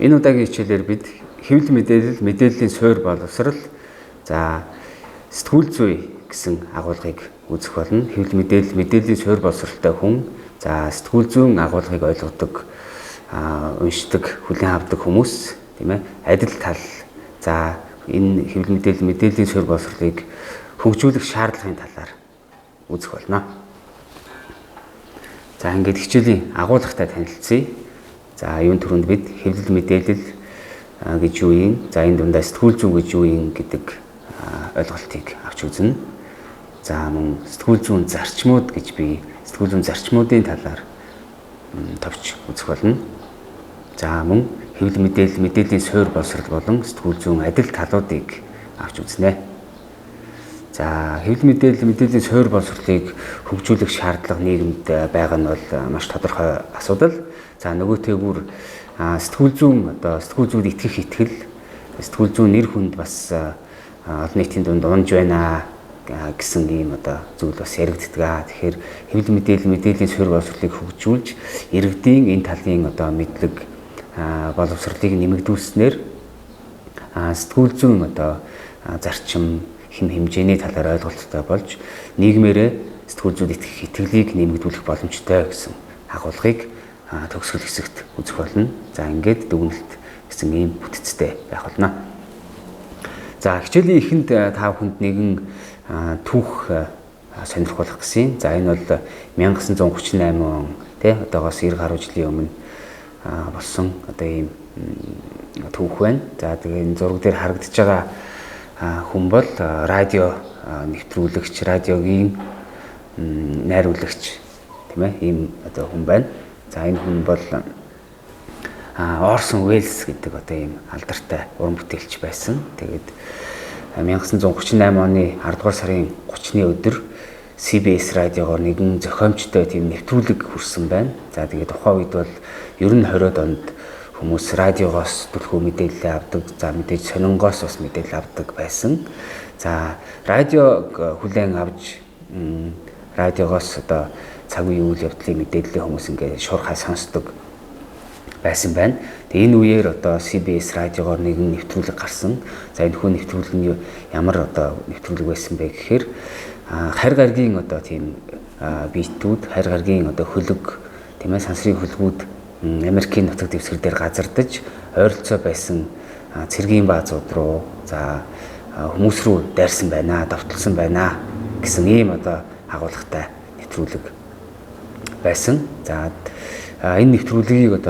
Энэ удаагийн хичээлээр бид хэвлэл мэдээлэл, мэдээллийн суурь боловсрал, за сэтгүүл зүй гэсэн агуулгыг үзэх болно. Хэвлэл мэдээлэл, мэдээллийн суурь боловсралтай хүн, за сэтгүүл зүйн агуулгыг ойлгодог, уншдаг, хүлээн авдаг хүмүүс, тийм ээ. Адил тал. За энэ хэвлэл мэдээлэл, мэдээллийн суурь боловсролыг хөгжүүлэх шаардлагын талаар үзэх болно. За ингээд хичээлийн агуулгатай танилцъя. За юун түрүүнд бид хэвлэл мэдээлэл гэж юу юм? За энэ дундаа сэтгүүл зүй гэж юу юм гэдэг ойлголтыг авч үзнэ. За мөн сэтгүүл зүйн зарчмууд гэж би сэтгүүл зүйн зарчмуудын талаар товч үзэх болно. За мөн хэвлэл мэдээлэл, мэдээллийн суурь боловсрол болон сэтгүүл зүйн адил талуудыг авч үзнэ. За хэвлэл мэдээлэл, мэдээллийн суурь боловсролыг хөгжүүлэх шаардлага нийгэмд байгаа нь бол маш тодорхой асуудал. За нөгөөтэйгүр сэтгүүл зүйд итгэх итгэл, сэтгүүл зүйн нэр хүнд бас олон нийтийн дунд унж байна гэсэн ийм зүйл бас яригддаг. Тэгэхээр хэвлэл мэдээлэл, мэдээллийн суурь боловсролыг хөгжүүлж иргэдийн энэ талын мэдлэг боловсролыг нэмэгдүүлснээр сэтгүүл зүйн зарчим хэм хэмжээний талаар ойлголттой болж нийгмээрээ сэтгүүл зүйд итгэх итгэлийг нэмэгдүүлэх боломжтой гэсэн агуулгыг төгсгөл хэсэгт үзэх болно. За ингээд дүгнэлт гэсэн ийм бүтцтэй байх болно. За хичээлийн эхэнд та бүхэнд нэгэн түүх сонирхуулах гэсэн. За энэ бол 1938 он одоогоос 90 гаруй жилийн өмнө болсон ийм түүх байна. За тэгээ энэ зураг дээр харагдаж байгаа хүн бол радио нэвтрүүлэгч, радиогийн найруулагч тийм ээ ийм хүн байна. За энэ хүн бол Орсон Уэллс гэдэг ийм алдартай уран бүтээлч байсан. Тэгээд 1938 оны 10 дугаар сарын 30-ны өдөр CBS радиогоор нэгэн зохиомжтой тийм нэвтрүүлэг хүрсэн байна. За тэгээд тухайн үед бол 90-20-од онд хүмүүс радиогоос түлхүү мэдээлэл авдаг, за мэдээж сонингоос бас мэдээлэл авдаг байсан. За радиог хүлээн авч радиогоос цаг үеийн үйл явдлын мэдээлэлээ хүмүүс ингээд шуурхай сонсдог байсан байна. Тэгээ энэ үеэр CBS радиогоор нэгэн нэвтрүүлэг гарсан. За энэ хүн нэвтрүүлэг нь ямар нэвтрүүлэг байсан бэ гэхээр харь гаргийн тийм биетүүд, харь гаргийн хөлөг, тийм ээ, сансрын хөлгүүд Америкийн нутаг дэвсгэр дээр газардаж ойролцоо байсан цэргийн баазууд руу за хүмүүс рүү дайрсан байна, давталсан байна гэсэн ийм агуулгатай нэвтрүүлэг байсан. За энэ нэвтрүүлгийг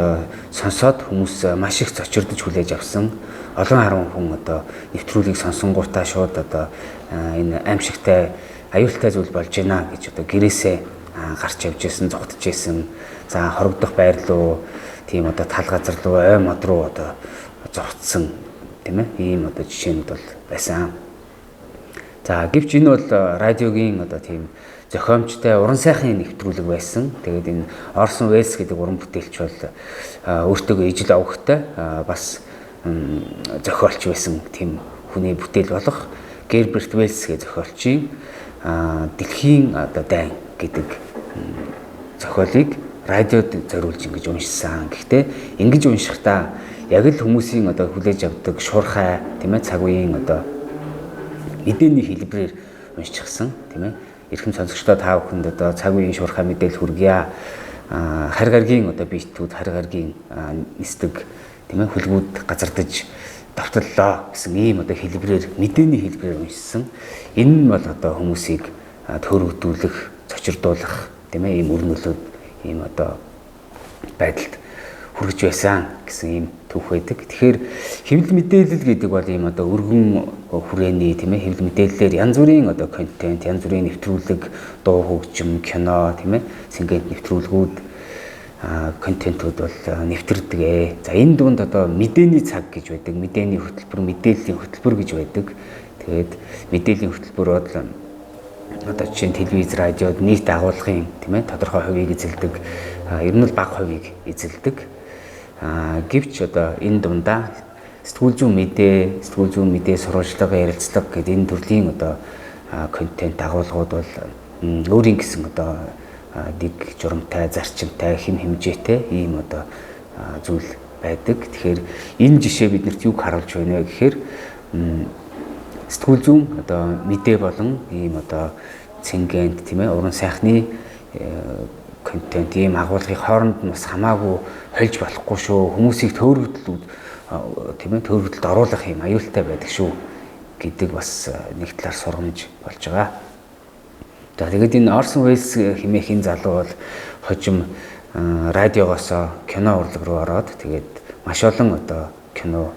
сонсоод хүмүүс маш их цочирдож хүлээж авсан. Олон харан хүн нэвтрүүлгийг сонсонгуудаа шууд энэ аимшигтай, аюултай зүйл болж байна гэж гэрээсээ гарч явж исэн, зогтож исэн. За хорогдох байр руу, тийм тал газар руу, ой мод руу зогтсон, тийм ээ. Ийм жишээнүүд бол байсан. За гэвч энэ бол радиогийн тийм зохиомжтой уран сайхны нэвтрүүлэг байсан. Тэгээд энэ Орсон Уэллс гэдэг уран бүтээлч бол өөртөө ижил овогтой бас зохиолч байсан тийм хүний бүтээл болох Герберт Уэллс гэх зохиолчийн Дэлхийн дайн гэдэг зохиолыг радиод зориулж ингэж уншсан. Гэхдээ ингэж уншихдаа яг л хүмүүсийн хүлээж авдаг шуурхай, тийм ээ, цаг үеийн мэдээний хэлбэрээр уншчихсан, тийм ээ. Эрхэм сонсогчдоо та бүхэнд цаг үеийн шуурхай мэдээлэл хүргье. Харь гаргийн биетүүд, харь гаргийн нисдэг, тийм ээ, хөлгүүд газардаж давталлаа гэсэн ийм хэлбэрээр, мэдээний хэлбэрээр уншсан. Энэ нь бол хүмүүсийг төөрөгдүүлэх, цочирдуулах, тийм ээ, ийм өрнөлөөд ийм байдалд хүргэж байсан гэсэн ийм түүх байдаг. Тэгэхээр хэвлэл мэдээлэл гэдэг бол ийм өргөн хүрээний, тийм ээ, хэвлэл мэдээллээр янз бүрийн контент, янз бүрийн нэвтрүүлэг, дуу хөгжим, кино, тийм ээ, сингент нэвтрүүлгүүд, контентууд бол нэвтрдэг. За энэ дунд мэдээний цаг гэж байдаг, мэдээний хөтөлбөр, мэдээллийн хөтөлбөр гэж байдаг. Тэгээд мэдээллийн хөтөлбөр бол жишээ нь телевиз, радиод нийт агуулгын, тийм ээ, тодорхой хувийг эзэлдэг. Ер нь бол бага хувийг эзэлдэг. Гэвч энэ дундаа сэтгүүл зүйн мэдээ, сурвалжлага, ярилцлага гэдэг энэ төрлийн контент агуулгууд бол өөрийн гэсэн дэг журамтай, зарчимтай, хэм хэмжээтэй ийм зүйл байдаг. Тэгэхээр энэ жишээ биднэрт юг харуулж байна вэ гэхээр сэтгүүл зүйн одоо мэдээ болон ийм одоо цэнгэнт тийм ээ уран сайхны контент ийм агуулгын хооронд нь бас хамаагүй хольж болохгүй шүү. Хүмүүсийг төөрөгдөл тийм ээ төөрөгдөлд оруулах юм аюултай байдаг шүү гэдэг бас нэг талаар сургамж болж байгаа. За тэгээд энэ Орсон Уэллс хэмээхийн залуу бол хожим радиогоос кино урлаг руу ороод тэгээд маш олон одоо кино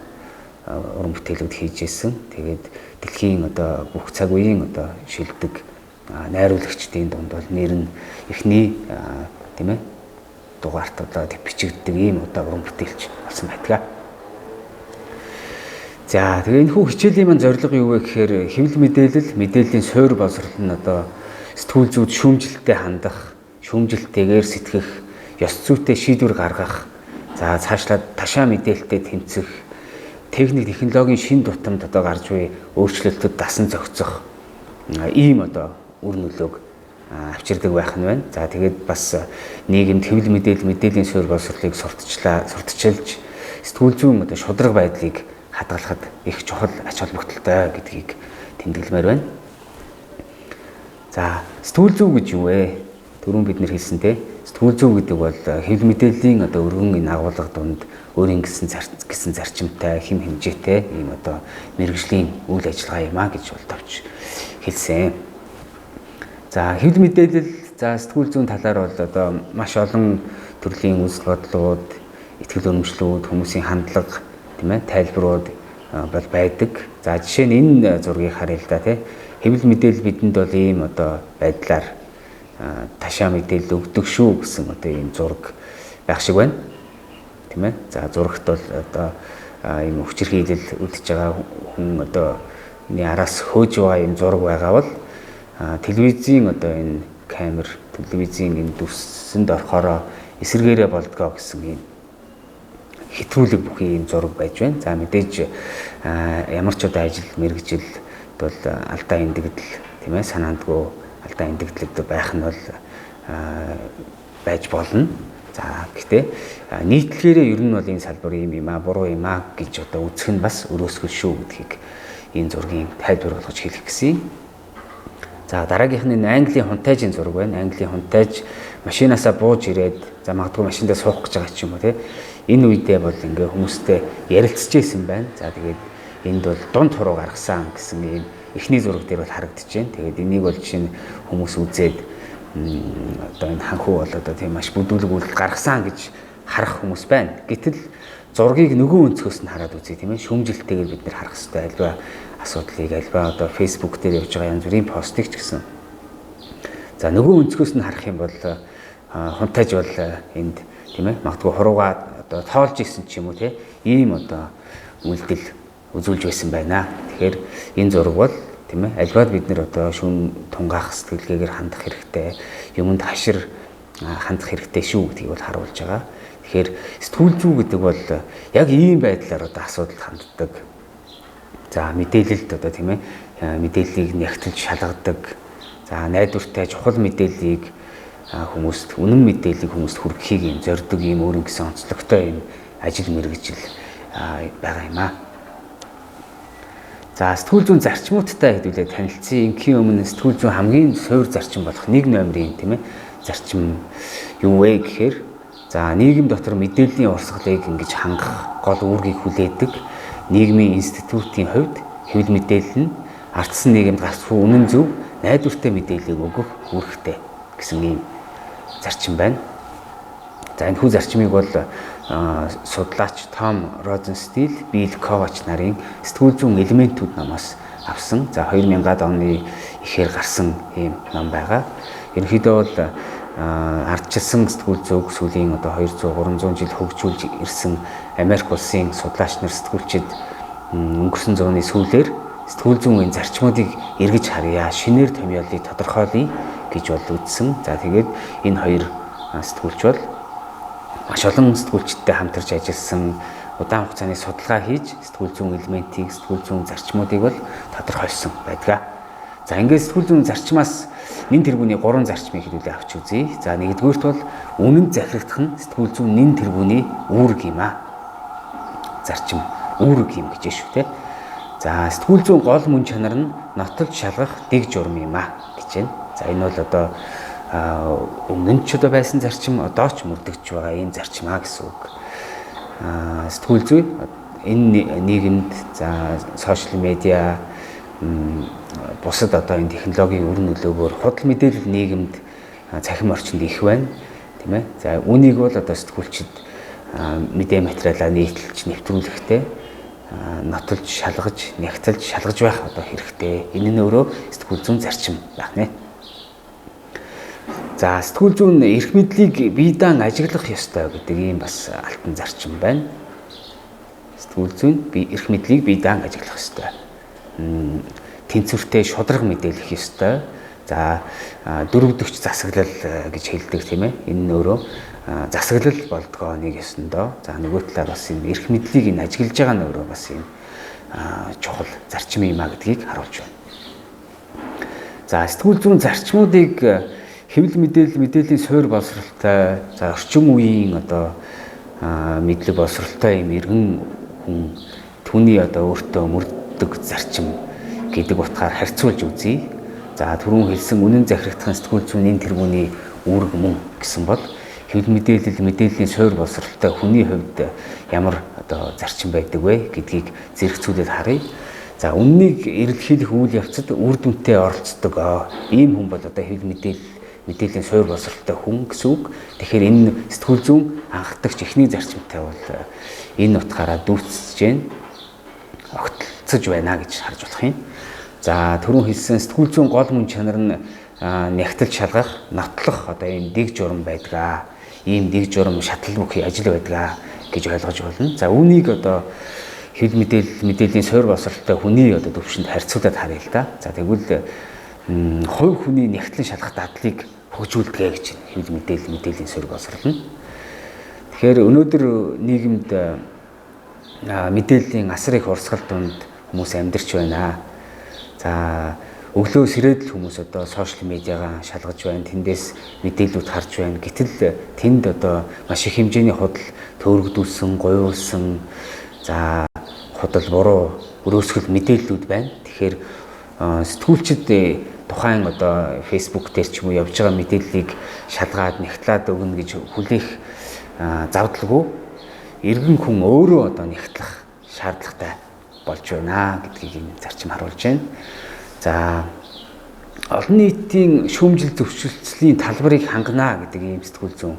уран бүтээлүүд хийж ирсэн. Тэгээд дэлхийн одоо бүх цаг үеийн одоо шилдэг найруулагчдын дунд бол нэр нь эхний тийм ээ дугаарт одоо бичигддэг ийм одоо уран бүтээлч болсон байдаг. За тэгээ энэ хүү хичээлийн маань зорилго юу вэ гэхээр хэвлэл мэдээлэл, мэдээллийн суурь боловсрол нь одоо сэтгүүл зүйд шүүмжлэлтэй хандах, шүүмжлэлтэйгээр сэтгэх, ёс зүйтэй шийдвэр гаргах, за цаашлаад ташаа мэдээлэлтэй тэмцэх, техник технологийн шин дутамд одоо гарч буй өөрчлөлтөд дасан зохицох ийм одоо үр нөлөөг авчирдаг байх нь байна. За тэгээд бас нийгэмд хэвлэл мэдээллийн суурь боловсролыг сурталчилж сэтгүүл зүйн одоо шударга байдлыг хадгалахад их чухал ач холбогдолтой гэдгийг тэмдэглэмээр байна. За сэтгүүл зүй гэж юу вэ? Түрүүн бид нэр хэлсэн те. Сэтгүүл зүй гэдэг бол хэвлэл мэдээллийн одоо өргөн энэ агуулга дунд өөрийн гэсэн зарчимтай, хэм хэмжээтэй ийм одоо мэргэжлийн үйл ажиллагаа юм а гэж бол товч хэлсэн. За хэвлэл мэдээлэл за сэтгүүл зүйн талаар бол одоо маш олон төрлийн үзэл бодлууд, итгэл үнэмшлүүд, хүмүүсийн хандлага, тийм ээ, тайлбарууд бол байдаг. За жишээ нь энэ зургийг харъя л да тий. Хэвлэл мэдээлэл бидэнд бол ийм одоо байдлаар ташаа мэдээлэл өгдөг шүү гэсэн одоо ийм зураг байх шиг байна. Тийм ээ. За зурагт бол одоо ийм хүчээр хийлэл үлдэж байгаа хүн одоо энэ араас хөөж байгаа ийм зураг байгаа бол телевизийн одоо энэ камер, телевизийн энэ дүрсэнд орохороо эсэргээрээ болдгоо гэсэн ийм хэтрүүлэг бүхий ийм зураг байж байна. За мэдээж ямар ч одоо ажил мэргэжил бол алдаа эндэгдэл тийм ээ санаандгүй алдаа эндэгдлэг байх нь бол байж болно. За гэхдээ нийтлэгээрээ ер нь бол энэ салбар юм а буруу юм а гэж одоо үзэх нь бас өрөөсгөл шүү гэдгийг энэ зургийн тайлбар болгож хэлэх гэсэн. За дараагийнх нь Английн хунтайжийн зураг байна. Английн хунтайж машинаасаа бууж ирээд за магадгүй машиндаа суух гэж байгаа ч юм уу тий. Энэ үедээ бол ингээ хүмүүстэй ярилцж байсан байна. За тэгээд энд бол дунд хуруу гаргасан гэсэн ийм эхний зураг дээр бол харагдаж байна. Тэгээд энийг бол жишээ нь хүмүүс үзээд одоо энэ ханхуу бол одоо тийм маш бүдүүлэг үйлдэл гаргасан гэж харах хүмүүс байна. Гэтэл зургийг нөгөө өнцгөөс нь хараад үзье тийм ээ. Шүүмжлэлтэйгээр бид нэр харах хэрэгтэй. Альва асуудлыг альва одоо Facebook дээр явж байгаа янз бүрийн постыг ч гэсэн. За нөгөө өнцгөөс нь харах юм бол хунтайж бол энд тийм ээ магадгүй хуруугаа одоо тоолж исэн ч юм уу тийм ийм одоо үйлдэл үзүүлж байсан байна. Тэгэхээр энэ зураг бол тийм ээ альваад бид нэр одоо шүүн тунгаах сэтгэлгээгээр хандах хэрэгтэй, юмд хашир хандах хэрэгтэй шүү гэдгийг бол харуулж байгаа. Тэгэхээр сэтгүүл зүй гэдэг бол яг ийм байдлаар одоо асуудалд ханддаг. За мэдээлэлд одоо тийм ээ мэдээллийг нягтлж шалгадаг. За найдвартай чухал мэдээллийг хүмүүст үнэн мэдээллийг хүмүүст хүргэхийг юм зорддог ийм өөрийн гэсэн онцлогтой ийм ажил мэргэжил байгаа юм аа. За сэтгүүл зүйн зарчмуудтай хэдүүлээ танилцсан. Ингийн өмнө сэтгүүл зүйн хамгийн суур зарчим болох 1 номерын тийм ээ зарчим юу вэ гэхээр за нийгэм дотор мэдээллийн урсгалыг ингэж хангах гол үүргийг хүлээдэг нийгмийн институтийн хувьд хэвлэл мэдээлэл нь ардсан нийгэмд гарцгүй үнэн зөв найдвартай мэдээллийг өгөх үүрэгтэй гэсэн ийм зарчим байна. За энэ хүү зарчмыг бол судлаач Том Розенстил, Билл Ковач нарын сэтгүүл зүйн элементүүд номоос авсан. За 2000-ад оны ихээр гарсан ийм ном байгаа. Ерөнхийдөө бол ардчилсан сэтгүүл зүйг сүүлийн одоо 200-300 жил хөгжүүлж ирсэн Америк улсын судлаач нар сэтгүүлчид өнгөрсөн зууны сүүлээр сэтгүүл зүйн зарчмуудыг эргэж харъя, шинээр томьёолыг тодорхойлъё гэж бол үзсэн. За тэгээд энэ хоёр сэтгүүлч бол маш олон сэтгүүлчдтэй хамтарч ажилласан, удаан хугацааны судалгаа хийж сэтгүүл зүйн элементийг, сэтгүүл зүйн зарчмуудыг бол тодорхойлсон байдаг. За ингээд сэтгүүл зүйн зарчмаас нэн тэргүүний 3 зарчмыг хэлүүлээ авч үзье. За нэгдүгüүрт бол үнэнд захирагдах нь сэтгүүл зүйн нэн тэргүүний үүрэг юм аа. зарчим үүрэг юм гэж шүү те. За сэтгүүл зүйн гол мөн чанар нь нотолж шалгах дэг журам юм а гэж байна. За энэ бол одоо өмнө нь ч одоо байсан зарчим, одоо ч мөрдөгч байгаа ийм зарчим аа гэсэн үг. Сэтгүүл зүй энэ нийгэмд за сошиал медиа бусад одоо энэ технологийн үр нөлөөгөөр худал мэдээлэл нийгэмд цахим орчинд их байна, тийм ээ. За үүнийг бол одоо сэтгүүлчид мэдээ материалаа нийтэлж нэвтрүүлэхдээ нотолж, шалгаж, нягтлж, шалгаж байх одоо хэрэгтэй. Энэ нь өөрөө сэтгүүл зүйн зарчим байх нэ. За сэтгүүл зүйн эрх мэдлийг бие даан ажиглах ёстой гэдэг ийм бас алтан зарчим байна. Сэтгүүл зүйн эрх мэдлийг бие даан ажиглах ёстой. Тэнцвэртэй шударга мэдээлэх ёстой. За дөрөвдөгч засаглал гэж хэлдэг тийм ээ. Энэ нь өөрөө засаглал болдгоо нэг ёсондоо. За нөгөө талаар бас энэ эрх мэдлийг энэ ажиглаж байгаа нь өөрөө бас юм чухал зарчим юм а гэдгийг харуулж байна. За сэтгүүл зүйн зарчмуудыг хэвлэл мэдээллийн суурь боловсролтой, за орчин үеийн одоо мэдлэг боловсролтой юм иргэн хүн түүний одоо өөртөө мөрддөг зарчим гэдэг утгаар харьцуулж үзье. За түрүүн хэлсэн үнэн захирагдсан сэтгүүл зүйн энэ тэргүүний үүрэг мөн гэсэн бол хэвлэл мэдээллийн суурь боловсролтой хүний хувьд ямар одоо зарчим байдаг вэ гэдгийг зэрэгцүүлээд харъя. За үннийг эрэлхийлэх үйл явцад үр дүнтэй оролцдог ийм хүн бол одоо хэвлэл мэдээллийн суурь боловсролтой хүн гэсэн үг. Тэгэхээр энэ сэтгүүл зүйн анхдагч эхний зарчимтай бол энэ утгаараа дүүцэж байна, огтлцож байна гэж харж болох юм. За түрүүн хэлсэн сэтгүүл зүйн гол мөн чанар нь нягтлж шалгах, нотлох одоо ийм дэг журам байдаг. Ийм дэг журам шатлал бүхий ажил байдаг гэж ойлгож болно. За үүнийг одоо хэвлэл мэдээллийн суурь боловсролтой хүний одоо төвшөнд харьцуулаад харъя л да. За тэгвэл хувь хүний нягтлан шалгах дадлыг хөгжүүлдэг гэж хэвлэл мэдээллийн суурь боловсрол нь. Тэгэхээр өнөөдөр нийгэмд мэдээллийн асар их урсгал донд хүмүүс амьдарч байна. За өглөө сэрээдл хүмүүс одоо сошиал медиагаа шалгаж байна, тэндээс мэдээлүүд харж байна. Гэтэл тэнд одоо маш их хэмжээний худал төөрөгдүүлсэн, гоёулсан, за худал буруу өрөөсгөл мэдээллүүд байна. Тэгэхээр сэтгүүлчид тухайн одоо фейсбુક дээр ч юм уу явж байгаа мэдээллийг шалгаад нягтлаад өгнө гэж хүлээх завдлаггүй иргэн хүн өөрөө одоо нягтлах шаардлагатай болж байна гэдгийг энэ зарчим харуулж байна. За олон нийтийн шүүмжил зөвшөлтслийн талбарыг хангана гэдэг ийм сэтгүүл зүйн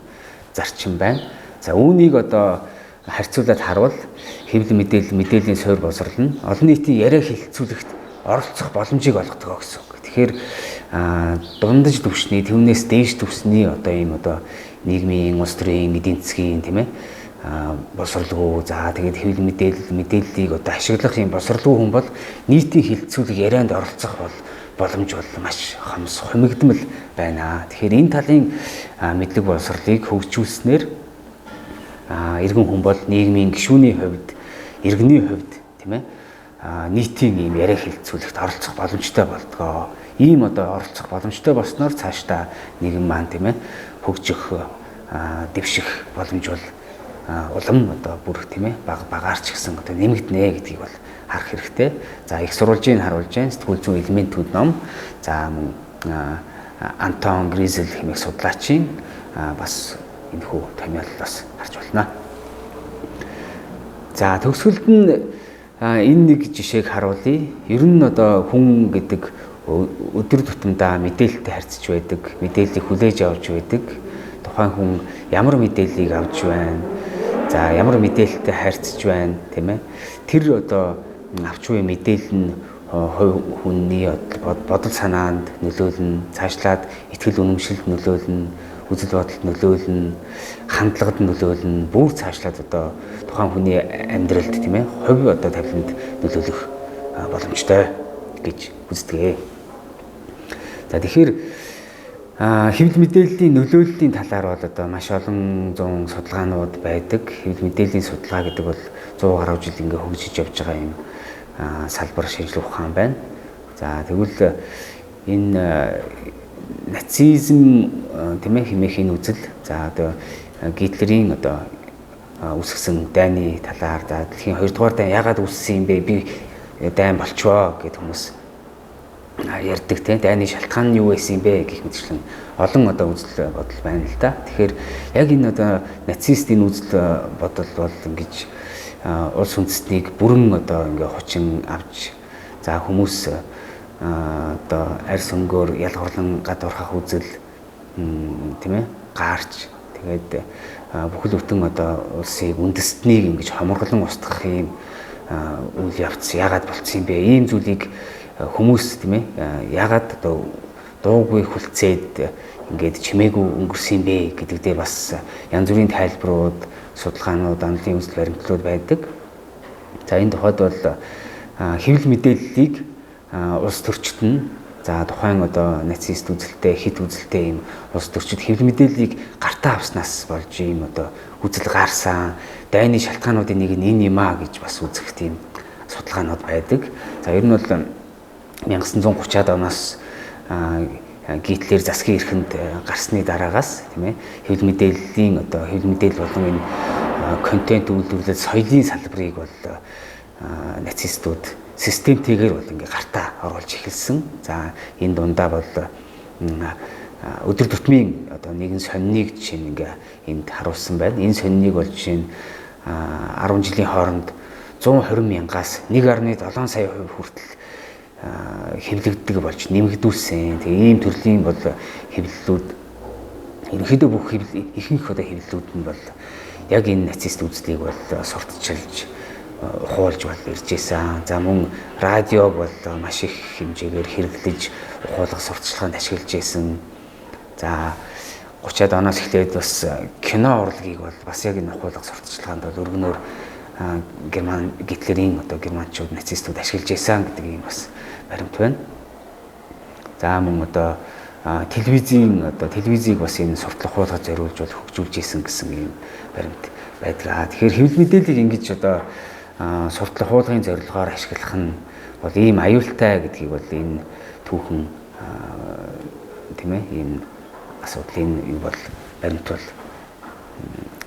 зарчим байна. За үүнийг одоо харьцуулаад харвал хэвлэл мэдээллийн суурь боловсрол нь олон нийтийн яриа хэлэлцүүлэгт оролцох боломжийг олгодог гэсэн үг. Тэгэхээр дундаж түвшний, түүнээс дээш түвшний одоо ийм одоо нийгмийн, улс төрийн, эдийн засгийн тийм ээ боловсролгүй, за тэгээд хэвлэл мэдээллийг одоо ашиглах юм боловсролгүй хүн бол нийтийн хэлэлцүүлэг ярианд оролцох боломж бол маш хумигдмал байна. Тэгэхээр энэ талын мэдлэг боловсролыг хөгжүүлснээр иргэн хүн бол нийгмийн гишүүний хувьд, иргэний хувьд тийм ээ нийтийн ийм яриа хэлэлцүүлэгт оролцох боломжтой болдгоо. Ийм одоо оролцох боломжтой болсноор цаашдаа нийгэм маань тийм ээ хөгжих, дэвших боломж бол улам одоо бүр тийм ээ багаарч гэсэн одоо нэмэгдэнэ гэдгийг бол харах хэрэгтэй. За их сурвалжийг харуулж байна. Сэтгүүл зүйн элементүүд ном. За Антон Гризел хэмээх судлаачийн бас энэхүү томьёол бас харж байна. За төгсгөлд нь энэ нэг жишээг харуулъя. Ер нь одоо хүн гэдэг өдөр тутамдаа мэдээлэлтэй харьцаж байдаг, мэдээллийг хүлээж авч байдаг. Тухайн хүн ямар мэдээллийг авч байна? За ямар мэдээлэлтэй харьцаж байна, тийм ээ? Тэр одоо авч буй мэдээлэл нь хувь хүний бодол санаанд нөлөөлнө, цаашлаад итгэл үнэмшилд нөлөөлнө, үзэл бодолд нөлөөлнө, хандлагад нөлөөлнө, бүр цаашлаад одоо тухайн хүний амьдралд тийм ээ хувь одоо тавиланд нөлөөлөх боломжтой гэж үздэг. За тэгэхээр хэвлэл мэдээллийн нөлөөллийн талаар бол одоо маш олон зуун судалгаанууд байдаг. Хэвлэл мэдээллийн судалгаа гэдэг бол 100 гаруй жил ингээ хөгжиж явж байгаа юм салбар шинжилгээ ухаан байна. За тэгвэл энэ нацизм тийм ээ хэмээх энэ үзэл за одоо Гитлерийн одоо үүсгэсэн дайны талаар дэлхийн 2 дугаар дайн яагаад үүссэн юм бэ? Би дайн болчвоо гэд хүмүүс ярьдаг тийм дайны шалтгаан нь юу байсан юм бэ гэх мэтчлэн олон үзэл бодол байна л да. Тэгэхээр яг энэ нацистийн үзэл бодол бол ингэж улс үндэстнийг бүрэн ингээ хучин авч за хүмүүс арьс өнгөөр ялгарлан гадуурхах үзэл тийм ээ гаарч тэгээд бүхэл бүтэн улсыг үндэстнийг ингэж хоморглон устгах юм үйл явц яагаад болцсон юм бэ? Ийм зүйлийг хүмүүс тийм ээ яагаад дуугүй хүлцээд ингээд чимээгүй өнгөрсөн бэ гэдэг дээр бас янз бүрийн тайлбарууд, судалгаанууд, онлын үзэл баримтлууд байдаг. За энэ тухайд бол хэвлэл мэдээллийг улс төрчид нь за тухайн нацист үзэлтэй, хит үзэлтэй ийм улс төрчид хэвлэл мэдээллийг гартаа авснаас болж ийм үзэл гарсан дайны шалтгаануудын нэг нь энэ юм а гэж бас үзэх тийм судалгаанууд байдаг. За ер нь бол 1930-аад оноос Гитлер засгийн эрхэнд гарсны дараагаас тийм ээ хэвлэл мэдээллийн хэвлэл мэдээлэл болон энэ контент үйлдвэрлэл соёлын салбарыг бол нацистууд системтэйгээр бол ингээ гартаа оруулж эхэлсэн. За энэ дундаа бол өдөр тутмын нэгэн сониныг жишээ нь ингээ энд харуулсан байна. Энэ сониныг бол жишээ нь 10 жилийн хооронд 120 мянгаас 1.7 сая хувь хүртэл хэвлэгддэг болж нэмэгдүүлсэн. Тэгээ ийм төрлийн бол хэвлэлүүд ерөнхийдөө бүх ихэнх хэвлэлүүд нь бол яг энэ нацист үзлийг бол сурталчилж ухуулж бол ирж байсан. За мөн радиог бол маш их хэмжээгээр хэрэглэж ухуулах сурталчилгаанд ашиглаж байсан. За 30-аад оноос эхлээд бас кино урлагийг бол бас яг энэ ухуулах сурталчилгаанд бол өргөнөөр Гитлерийн германчууд нацистууд ашиглаж байсан гэдэг юм бас баримт байна. За мөн телевизийг бас энэ суртал ухуулгад зориулж бол хөгжүүлж исэн гэсэн ийм баримт байдаг. Тэгэхээр хэвлэл мэдээллийг ингэж суртал ухуулгын зорилгоор ашиглах нь бол ийм аюултай гэдгийг бол энэ түүхэн тийм ээ ийм асуудлын юу бол баримт бол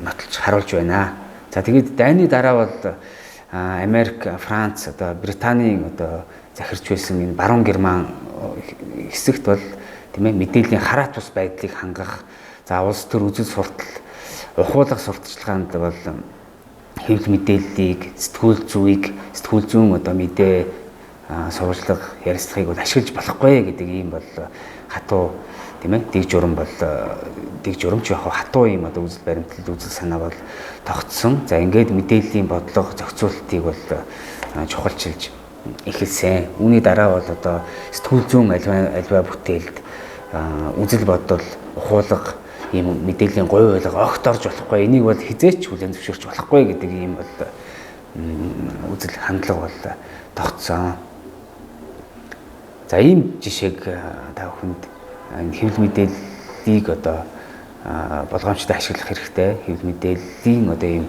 нотолж харуулж байна. За тэгээд дайны дараа бол Америк, Франц, Британийн захирч байсан энэ баруун Герман хэсэгт бол тийм ээ мэдээллийн хараат бус байдлыг хангах за улс төр үзэл суртал ухуулах сурталчилгаанд бол хэвлэл мэдээллийг сэтгүүл зүүн мэдээ сурвалжлага ярилцлагыг бол ашиглаж болохгүй гэдэг ийм бол хатуу тийм ээ дэг журамч яг хатуу ийм үзэл баримтлал үзэл санаа бол тогтсон. За ингээд мэдээллийн бодлого зохицуултыг бол чухалчилж эхэлсэн. Үүний дараа бол сэтгүүл зүүн альва бүтээлд үзэл бодол ухуулга ийм мэдээллийн говь ойлго огт орж болохгүй. Энийг бол хизээч хүлээн зөвшөөрч болохгүй гэдэг ийм бол үзэл хандлага бол тогтсон. За ийм жишээг та бүхэнд энэ хэвлэл мэдээллийг болгоомжтой ашиглах хэрэгтэй. Хэвлэл мэдээллийн ийм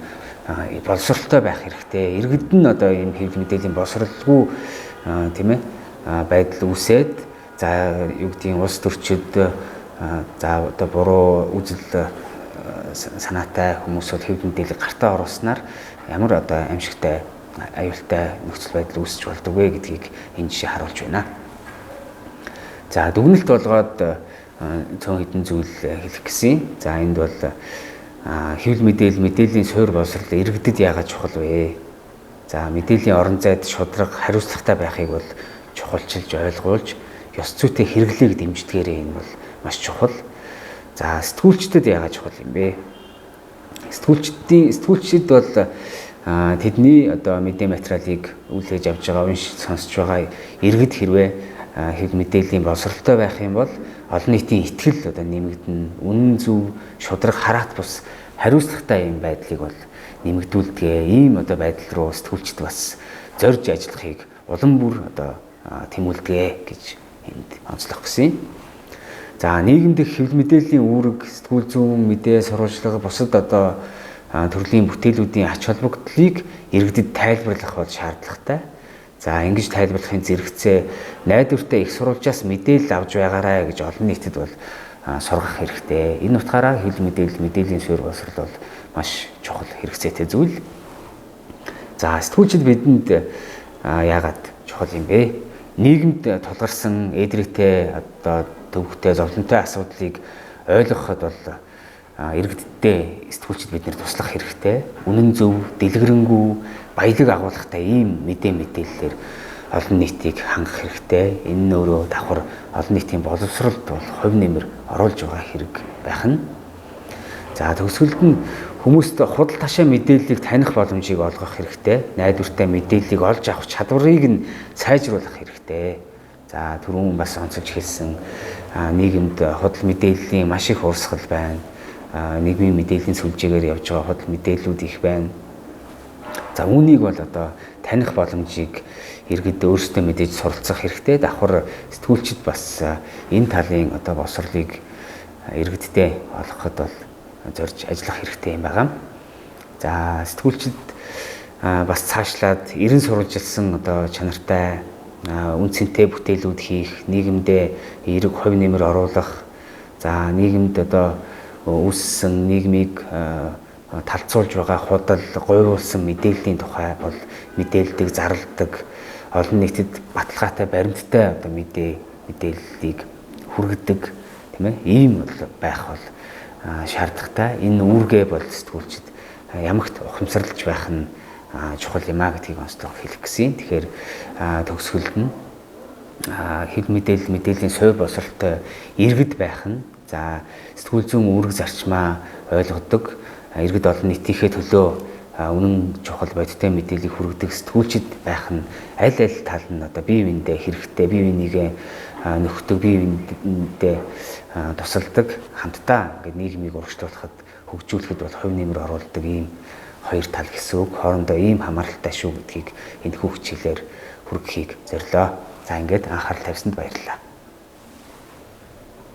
боловсролтой байх хэрэгтэй. Иргэд нь ийм хэвлэл мэдээллийн боловсролгүй тийм ээ байдал үүсээд за юу гэдгийг улс төрчид за буруу үзэл санаатай хүмүүсүүд хэвлэл мэдээллийг гартаа оруулснаар ямар аимшигтай аюултай нөхцөл байдал үүсэж болдог вэ гэдгийг энэ жишээ харуулж байна. За дүгнэлт болгоод цөөн хэдэн зүйл хэлэх гэсэн. За энд бол хэвлэл мэдээллийн суурь боловсрол иргэдэд яагаад чухал вэ? За мэдээллийн орон зайд шударга хариуцлагатай байхыг бол чухалчилж ойлгуулж ёс зүйтэй хэрэглээг дэмждгээрээ энэ бол маш чухал. За сэтгүүлчдэд яагаад чухал юм бэ? Сэтгүүлчид бол тэдний мэдээ материалыг үлээж авч байгаа, уншиж сонсож байгаа иргэд хэрвээ хэвлэл мэдээллийн боловсролтой байх юм бол олон нийтийн итгэл нэмэгдэнэ. Үнэн зөв шударга хараат бус хариуцлагатай юм байдлыг бол нэмэгдүүлдэг. Ийм байдал руу сэтгүүлчид бас зорж ажиллахыг улам бүр тэмүүлдэг гэж энд онцлох гэсэн. За нийгэм дэх хэвлэл мэдээллийн үүрэг, сэтгүүл зүүн мэдээ сурвалжлага бусад төрлийн бүтээлүүдийн ач холбогдлыг иргэдэд тайлбарлах бол шаардлагатай. За ингэж тайлбарлахын зэрэгцээ найдвартай их сурвалжаас мэдээлэл авч байгаарай гэж олон нийтэд бол сургах хэрэгтэй. Энэ утгаараа хэл мэдээллийн суурь боловсрол бол маш чухал хэрэгцээтэй зүйл. За сэтгүүлчид бидэнд яагаад чухал юм бэ? Нийгэмд тулгарсан эдрэгтэй одоо төвөгтэй зовлонтой асуудлыг ойлгоход бол иргэдтэй сэтгүүлчид биднэр туслах хэрэгтэй. Үнэн зөв, дэлгэрэнгүй, баялаг агуулгатай ийм мэдээллээр олон нийтийг хангах хэрэгтэй. Энэ нь өөрөө давхар олон нийтийн боловсролд бол хувь нэмэр оруулж байгаа хэрэг байх нь. За төгсгөлд нь хүмүүст худал ташаа мэдээллийг таних боломжийг олгох хэрэгтэй. Найдвартай мэдээллийг олж авах чадварыг нь сайжруулах хэрэгтэй. За түрүүн бас онцолж хэлсэн нийгэмд худал мэдээллийн маш их урсгал байна. Нийгмийн мэдээллийн сүлжээгээр явж байгаа худал мэдээллүүд их байна. За үүнийг бол одоо таних боломжийг иргэд өөрсдөө мэдээж суралцах хэрэгтэй. Давхар сэтгүүлчид бас энэ талын одоо боловсролыг иргэдтэй олгоход бол зорж ажиллах хэрэгтэй юм байна. За сэтгүүлчид бас цаашлаад эрен сурвалжилсан одоо чанартай үн цэнтэй бүтээлүүд хийх, нийгэмдээ эерэг хувь нэмэр оруулах, за нийгэмд одоо үүссэн нийгмийг талцуулж байгаа худал, гойруулсан мэдээллийн тухай бол мэдээлдэг, зарладаг, олон нийтэд баталгаатай баримттай одоо мэдээллийг хүргэдэг, тийм ээ? Ийм бол байх бол шаардлагатай. Энэ үүргээ бол сэтгүүлчид ямагт ухамсарлаж байх нь чухал юм а гэдгийг онцлог хэлэх гэсэн. Тэгэхээр төгсгөлд нь хэл мэдээллийн суурь боловсролтой иргэд байх нь, за сэтгүүл зүйн үүрэг зарчмаа ойлгодог, иргэд олон нийтийнхээ төлөө үнэн чухал бодиттой мэдээллийг хүргэдэг сэтгүүлчид байх нь аль тал нь одоо бие биендээ хэрэгтэй, бие бинийгээ нөхдөг, бие биендээ тусалдаг, хамтдаа ингээд нийгмийг урагшлуулахад, хөгжүүлэхэд бол хувь нэмэр оруулдаг ийм хоёр тал гэсэн үг. Хоорондоо ийм хамааралтай шүү гэдгийг энэ хүү хичээлээр хүргэхийг зорилоо. За ингээд анхаарал тавьсанд баярлалаа.